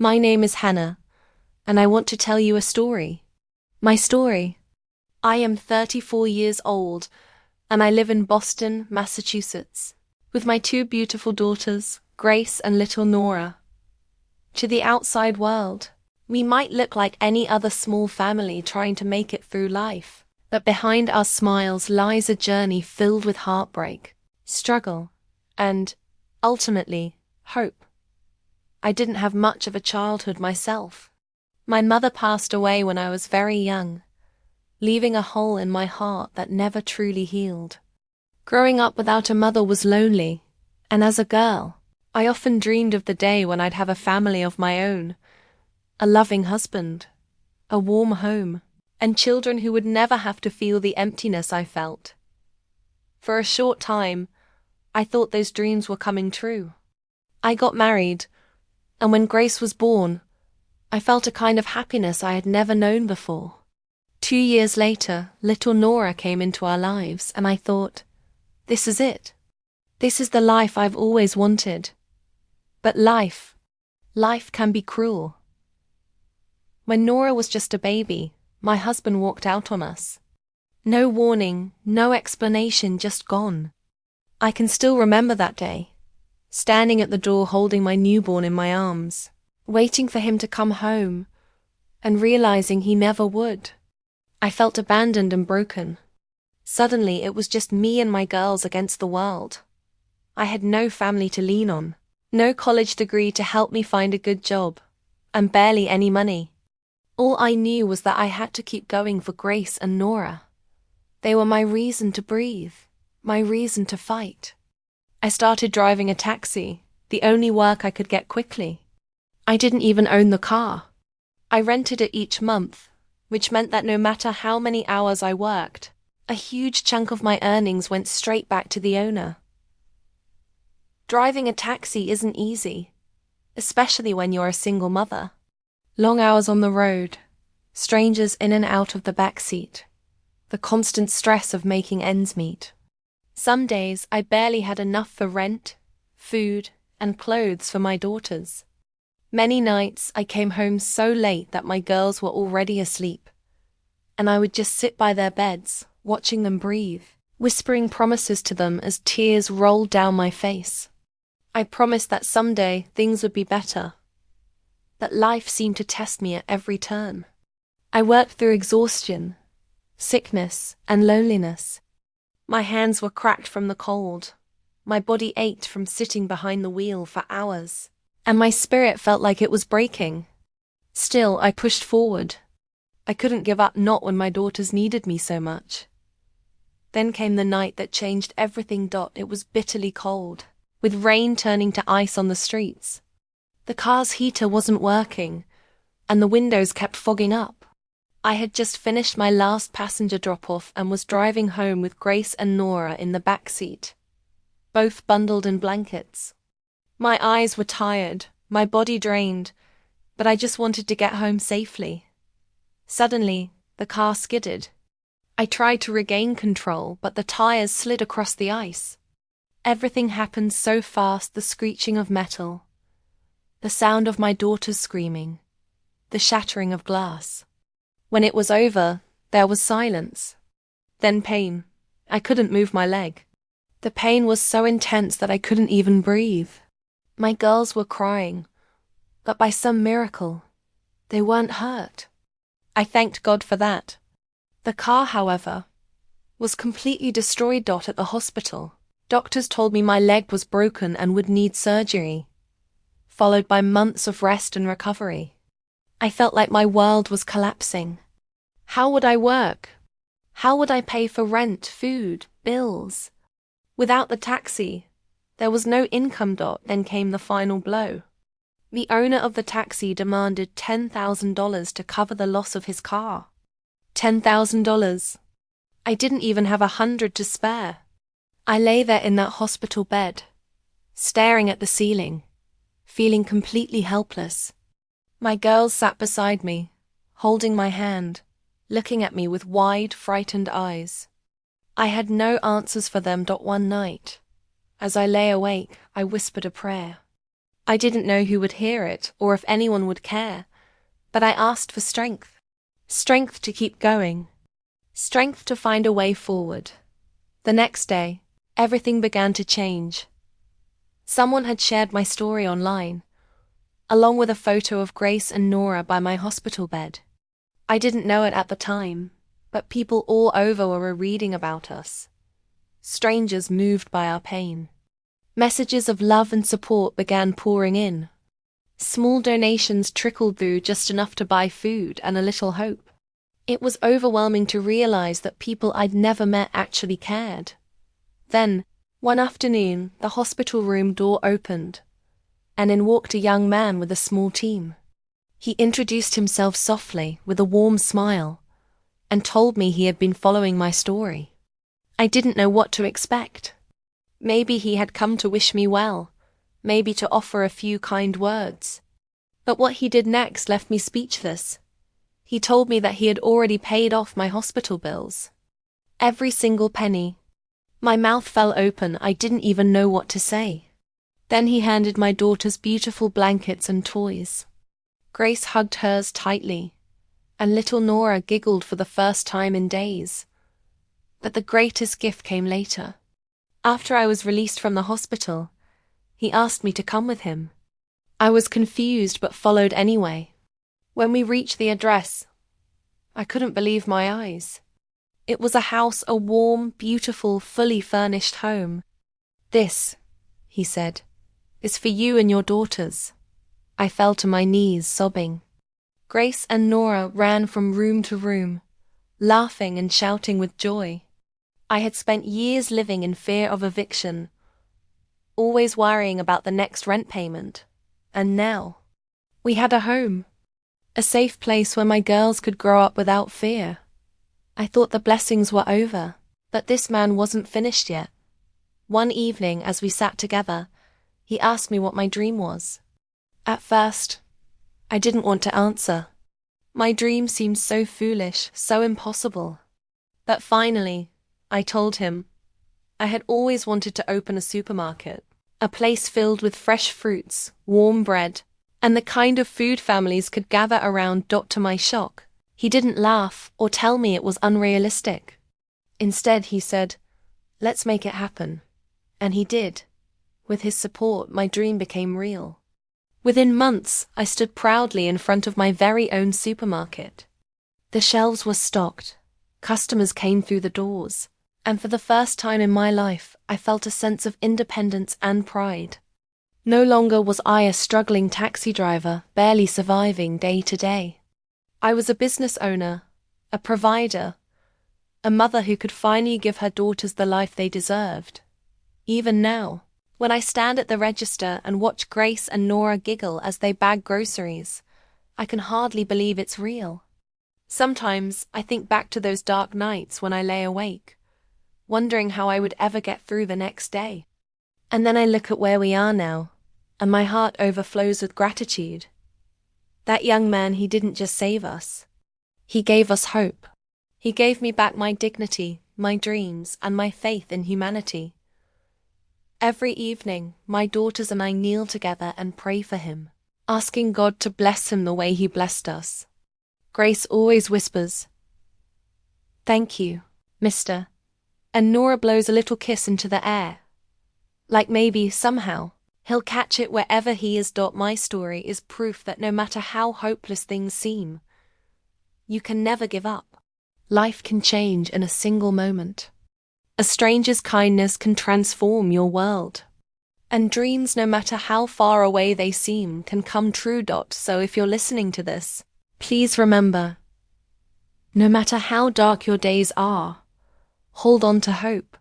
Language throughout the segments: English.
My name is Hannah, and I want to tell you a story. My story. I am 34 years old, and I live in Boston, Massachusetts, with my two beautiful daughters, Grace and little Nora. To the outside world, we might look like any other small family trying to make it through life, but behind our smiles lies a journey filled with heartbreak, struggle, and, ultimately, hope. I didn't have much of a childhood myself. My mother passed away when I was very young, leaving a hole in my heart that never truly healed. Growing up without a mother was lonely, and as a girl, I often dreamed of the day when I'd have a family of my own, a loving husband, a warm home, and children who would never have to feel the emptiness I felt. For a short time, I thought those dreams were coming true. I got married, and when Grace was born, I felt a kind of happiness I had never known before. 2 years later, little Nora came into our lives, and I thought, this is it. This is the life I've always wanted. But life can be cruel. When Nora was just a baby, my husband walked out on us. No warning, no explanation, just gone. I can still remember that day, standing at the door holding my newborn in my arms, waiting for him to come home, and realizing he never would. I felt abandoned and broken. Suddenly it was just me and my girls against the world. I had no family to lean on, no college degree to help me find a good job, and barely any money. All I knew was that I had to keep going for Grace and Nora. They were my reason to breathe, my reason to fight. I started driving a taxi, the only work I could get quickly. I didn't even own the car. I rented it each month, which meant that no matter how many hours I worked, a huge chunk of my earnings went straight back to the owner. Driving a taxi isn't easy, especially when you're a single mother. Long hours on the road, strangers in and out of the back seat, the constant stress of making ends meet. Some days I barely had enough for rent, food, and clothes for my daughters. Many nights I came home so late that my girls were already asleep, and I would just sit by their beds, watching them breathe, whispering promises to them as tears rolled down my face. I promised that someday things would be better, but life seemed to test me at every turn. I worked through exhaustion, sickness, and loneliness. My hands were cracked from the cold, my body ached from sitting behind the wheel for hours, and my spirit felt like it was breaking. Still, I pushed forward. I couldn't give up, not when my daughters needed me so much. Then came the night that changed everything. It was bitterly cold, with rain turning to ice on the streets. The car's heater wasn't working, and the windows kept fogging up. I had just finished my last passenger drop-off and was driving home with Grace and Nora in the back seat, both bundled in blankets. My eyes were tired, my body drained, but I just wanted to get home safely. Suddenly, the car skidded. I tried to regain control, but the tires slid across the ice. Everything happened so fast, the screeching of metal, the sound of my daughters screaming, the shattering of glass. When it was over, there was silence. Then pain. I couldn't move my leg. The pain was so intense that I couldn't even breathe. My girls were crying, but by some miracle, they weren't hurt. I thanked God for that. The car, however, was completely destroyed. At the hospital, doctors told me my leg was broken and would need surgery, followed by months of rest and recovery. I felt like my world was collapsing. How would I work? How would I pay for rent, food, bills? Without the taxi, there was no income. Then came the final blow. The owner of the taxi demanded $10,000 to cover the loss of his car. $10,000. I didn't even have $100 to spare. I lay there in that hospital bed, staring at the ceiling, feeling completely helpless. My girls sat beside me, holding my hand, looking at me with wide, frightened eyes. I had no answers for them. One night, as I lay awake, I whispered a prayer. I didn't know who would hear it or if anyone would care, but I asked for strength. Strength to keep going. Strength to find a way forward. The next day, everything began to change. Someone had shared my story online, along with a photo of Grace and Nora by my hospital bed. I didn't know it at the time, but people all over were reading about us. Strangers moved by our pain. Messages of love and support began pouring in. Small donations trickled through, just enough to buy food and a little hope. It was overwhelming to realize that people I'd never met actually cared. Then, one afternoon, the hospital room door opened, and in walked a young man with a small team. He introduced himself softly, with a warm smile, and told me he had been following my story. I didn't know what to expect. Maybe he had come to wish me well, maybe to offer a few kind words. But what he did next left me speechless. He told me that he had already paid off my hospital bills. Every single penny. My mouth fell open, I didn't even know what to say. Then he handed my daughters beautiful blankets and toys. Grace hugged hers tightly, and little Nora giggled for the first time in days. But the greatest gift came later. After I was released from the hospital, he asked me to come with him. I was confused but followed anyway. When we reached the address, I couldn't believe my eyes. It was a house, a warm, beautiful, fully furnished home. "This," he said, "is for you and your daughters." I fell to my knees, sobbing. Grace and Nora ran from room to room, laughing and shouting with joy. I had spent years living in fear of eviction, always worrying about the next rent payment. And now, we had a home. A safe place where my girls could grow up without fear. I thought the blessings were over, but this man wasn't finished yet. One evening, as we sat together, he asked me what my dream was. At first, I didn't want to answer. My dream seemed so foolish, so impossible. But finally, I told him. I had always wanted to open a supermarket, a place filled with fresh fruits, warm bread, and the kind of food families could gather around. To my shock, he didn't laugh or tell me it was unrealistic. Instead, he said, "Let's make it happen." And he did. With his support, my dream became real. Within months, I stood proudly in front of my very own supermarket. The shelves were stocked, customers came through the doors, and for the first time in my life, I felt a sense of independence and pride. No longer was I a struggling taxi driver, barely surviving day to day. I was a business owner, a provider, a mother who could finally give her daughters the life they deserved. Even now, when I stand at the register and watch Grace and Nora giggle as they bag groceries, I can hardly believe it's real. Sometimes I think back to those dark nights when I lay awake, wondering how I would ever get through the next day. And then I look at where we are now, and my heart overflows with gratitude. That young man, he didn't just save us. He gave us hope. He gave me back my dignity, my dreams, and my faith in humanity. Every evening, my daughters and I kneel together and pray for him, asking God to bless him the way he blessed us. Grace always whispers, "Thank you, Mr." And Nora blows a little kiss into the air. Like maybe, somehow, he'll catch it wherever he is. My story is proof that no matter how hopeless things seem, you can never give up. Life can change in a single moment. A stranger's kindness can transform your world. And dreams, no matter how far away they seem, can come true. So if you're listening to this, please remember, no matter how dark your days are, hold on to hope.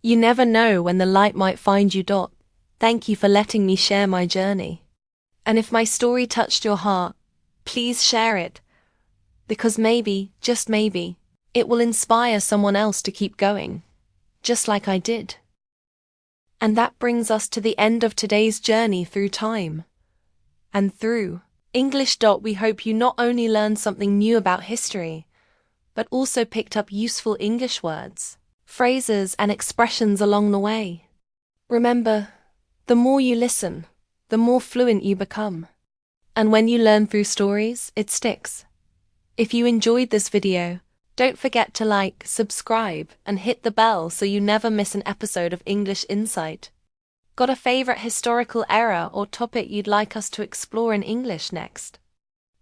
You never know when the light might find you. Thank you for letting me share my journey. And if my story touched your heart, please share it. Because maybe, just maybe, it will inspire someone else to keep going, just like I did. And that brings us to the end of today's journey through time and through English. We hope you not only learned something new about history, but also picked up useful English words, phrases, and expressions along the way. Remember, the more you listen, the more fluent you become. And when you learn through stories, it sticks. If you enjoyed this video, don't forget to like, subscribe, and hit the bell so you never miss an episode of English Insight. Got a favorite historical era or topic you'd like us to explore in English next?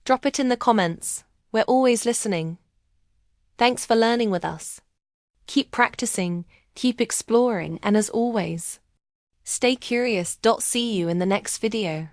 Drop it in the comments. We're always listening. Thanks for learning with us. Keep practicing, keep exploring, and as always, stay curious. See you in the next video.